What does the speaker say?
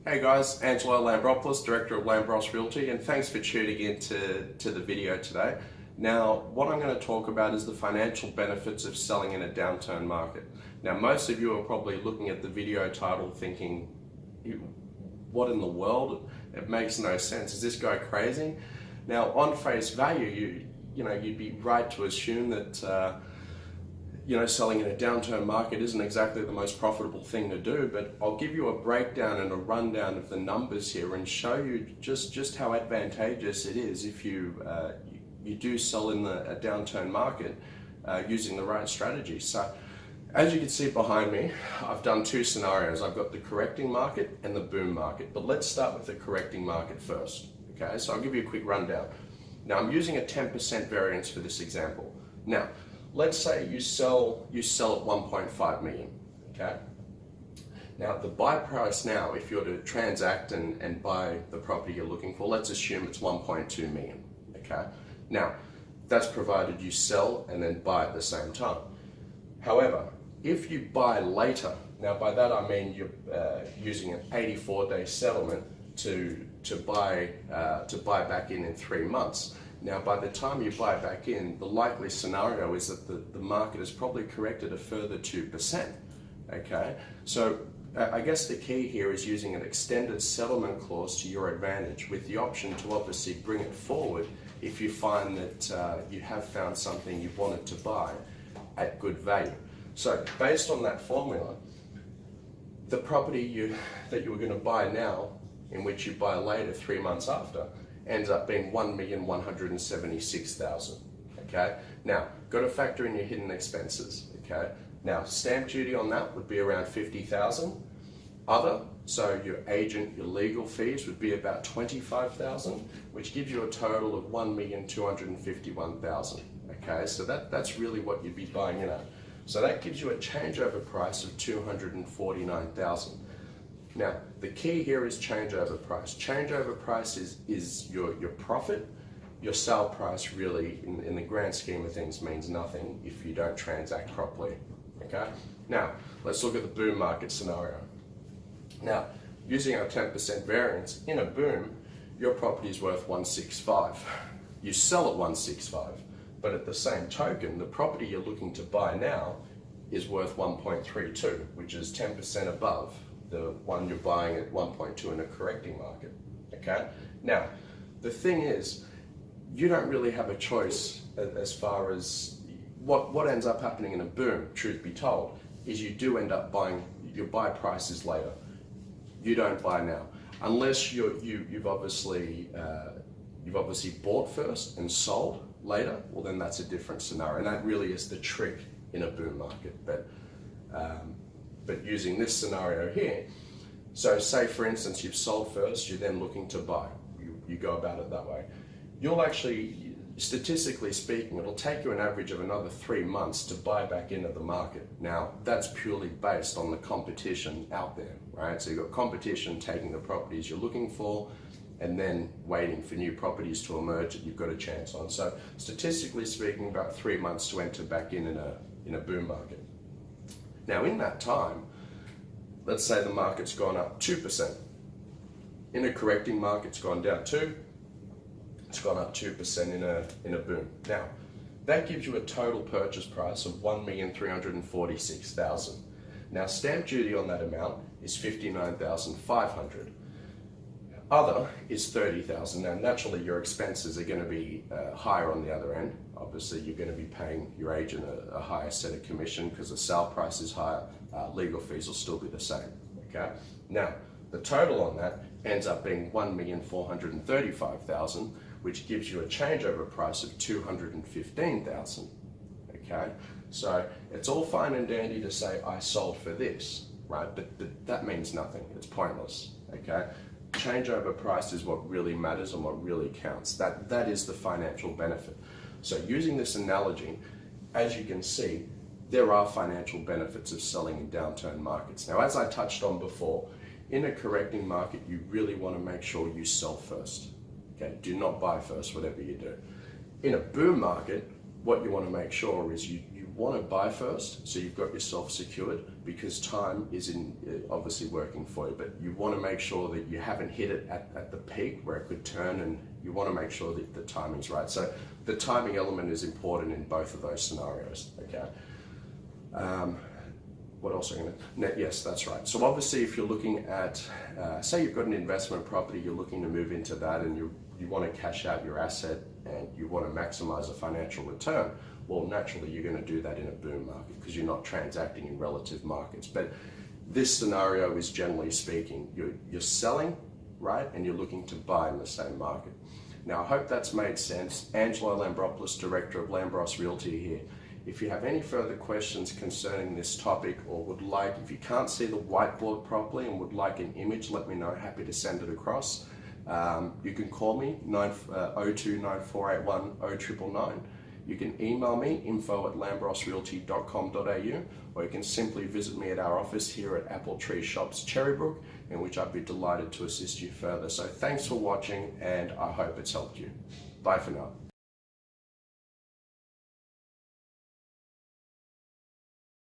Hey guys, Angelo Lambropoulos, Director of Lambros Realty, and thanks for tuning in to the video today. Now, what I'm going to talk about is the financial benefits of selling in a downturn market. Now, most of you are probably looking at the video title thinking, what in the world? It makes no sense. Is this guy crazy? Now, on face value, you'd be right to assume that selling in a downturn market isn't exactly the most profitable thing to do, but I'll give you a breakdown and a rundown of the numbers here and show you just how advantageous it is if you do sell in a downturn market using the right strategy. So as you can see behind me, I've done two scenarios. I've got the correcting market and the boom market, but let's start with the correcting market first. Okay, so I'll give you a quick rundown. Now I'm using a 10% variance for this example. Now, let's say you sell at 1.5 million, okay? Now the buy price now, if you're to transact and buy the property you're looking for, let's assume it's 1.2 million, okay? Now, that's provided you sell and then buy at the same time. However, if you buy later, now by that I mean you're using an 84-day settlement to buy back in 3 months. Now, by the time you buy back in, the likely scenario is that the market has probably corrected a further 2%, okay? So I guess the key here is using an extended settlement clause to your advantage, with the option to obviously bring it forward if you find that you have found something you wanted to buy at good value. So based on that formula, the property that you were going to buy now, in which you buy later 3 months after, ends up being 1,176,000. Okay. Now, got to factor in your hidden expenses. Okay. Now, stamp duty on that would be around 50,000. So your agent, your legal fees would be about 25,000, which gives you a total of 1,251,000. Okay. So that's really what you'd be buying in at. So that gives you a changeover price of 249,000. Now, the key here is changeover price. Changeover price is your profit. Your sale price really, in the grand scheme of things, means nothing if you don't transact properly, okay? Now, let's look at the boom market scenario. Now, using our 10% variance, in a boom, your property is worth 165. You sell at 165, but at the same token, the property you're looking to buy now is worth 1.32, which is 10% above the one you're buying at 1.2 in a correcting market, okay? Now, the thing is, you don't really have a choice as far as what ends up happening in a boom, truth be told, is you do end up buying, your buy price is later. You don't buy now. Unless you've obviously bought first and sold later, well then that's a different scenario. And that really is the trick in a boom market. But using this scenario here, so say for instance you've sold first, you're then looking to buy. You go about it that way. You'll actually, statistically speaking, it'll take you an average of another 3 months to buy back into the market. Now, that's purely based on the competition out there, right? So you've got competition taking the properties you're looking for and then waiting for new properties to emerge that you've got a chance on. So statistically speaking, about 3 months to enter back in a boom market. Now, in that time, let's say the market's gone up 2%. In a correcting market, it's gone down 2. It's gone up 2% in a boom. Now, that gives you a total purchase price of 1,346,000. Now, stamp duty on that amount is 59,500. Other is 30,000. Now, naturally, your expenses are going to be higher on the other end. Obviously, you're going to be paying your agent a higher set of commission because the sale price is higher. Legal fees will still be the same. Okay. Now, the total on that ends up being 1,435,000, which gives you a changeover price of 215,000. Okay. So it's all fine and dandy to say I sold for this, right? But that means nothing. It's pointless. Okay. Changeover price is what really matters and what really counts. That is the financial benefit. So using this analogy, as you can see, there are financial benefits of selling in downturn markets. Now, as I touched on before, in a correcting market, you really want to make sure you sell first. Okay, do not buy first, whatever you do. In a boom market, what you want to make sure is you want to buy first, so you've got yourself secured, because time is obviously working for you, but you want to make sure that you haven't hit it at the peak where it could turn, and you want to make sure that the timing's right. So the timing element is important in both of those scenarios, okay? What else are you going to, yes, that's right. So obviously if you're looking at, say you've got an investment property, you're looking to move into that, and you want to cash out your asset and you want to maximize a financial return, well, naturally you're going to do that in a boom market because you're not transacting in relative markets. But this scenario is, generally speaking, you're selling, right, and you're looking to buy in the same market. Now, I hope that's made sense. Angelo Lambropoulos, Director of Lambros Realty here. If you have any further questions concerning this topic, or would like, if you can't see the whiteboard properly and would like an image, let me know. Happy to send it across. You can call me 0294810999. You can email me info@lambrosrealty.com.au, or you can simply visit me at our office here at Apple Tree Shops, Cherrybrook, in which I'd be delighted to assist you further. So thanks for watching, and I hope it's helped you. Bye for now.